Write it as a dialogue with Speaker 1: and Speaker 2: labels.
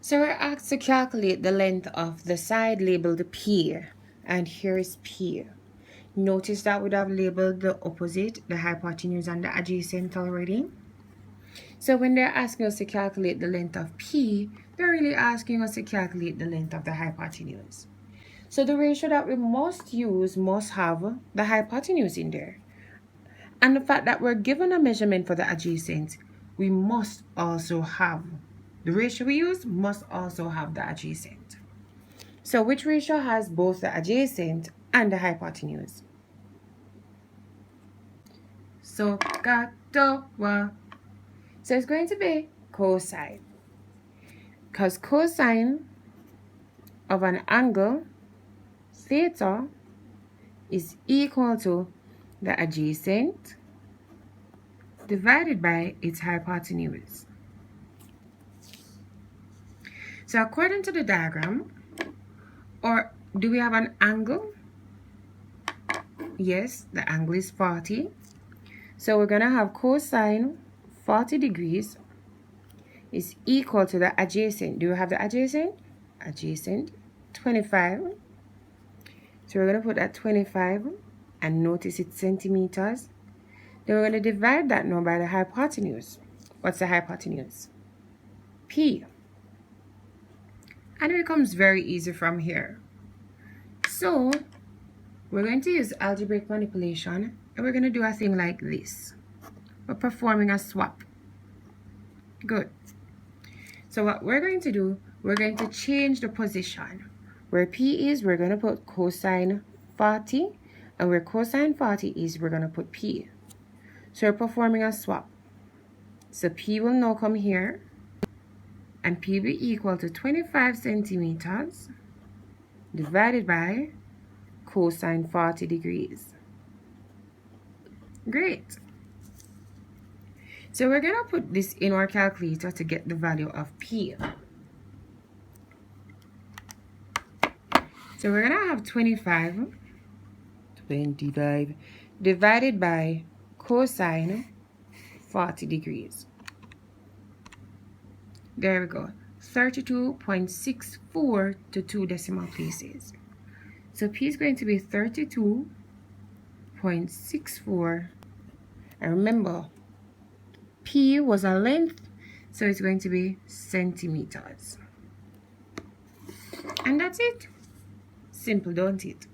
Speaker 1: So we're asked to calculate the length of the side labeled P, and here is P. Notice that we have labeled the opposite, the hypotenuse, and the adjacent already. So when they're asking us to calculate the length of P, they're really asking us to calculate the length of the hypotenuse. So the ratio that we must use must have the hypotenuse in there. And the fact that we're given a measurement for the adjacent, we must also have, the ratio we use must also have the adjacent. So which ratio has both the adjacent and the hypotenuse? So it's going to be cosine. Because cosine of an angle theta is equal to the adjacent divided by its hypotenuse. So according to the diagram, or do we have an angle? Yes, the angle is 40. So we're going to have cosine 40 degrees is equal to the adjacent. Do we have the adjacent? Adjacent 25. So we're going to put that 25 and notice it's centimeters. Then we're going to divide that now by the hypotenuse. What's the hypotenuse? P. And it becomes very easy from here. So we're going to use algebraic manipulation and we're going to do a thing like this. We're performing a swap. Good. So what we're going to do, we're going to change the position. Where P is, we're going to put cosine 40. And where cosine 40 is, we're going to put P. So we're performing a swap. So P will now come here. And P will be equal to 25 centimeters divided by cosine 40 degrees. Great. So we're going to put this in our calculator to get the value of P. So we're going to have 25 divided by cosine 40 degrees. There we go. 32.64 to 2 decimal places. So P is going to be 32.64. And remember, P was a length, so it's going to be centimeters. And that's it. Simple, don't it?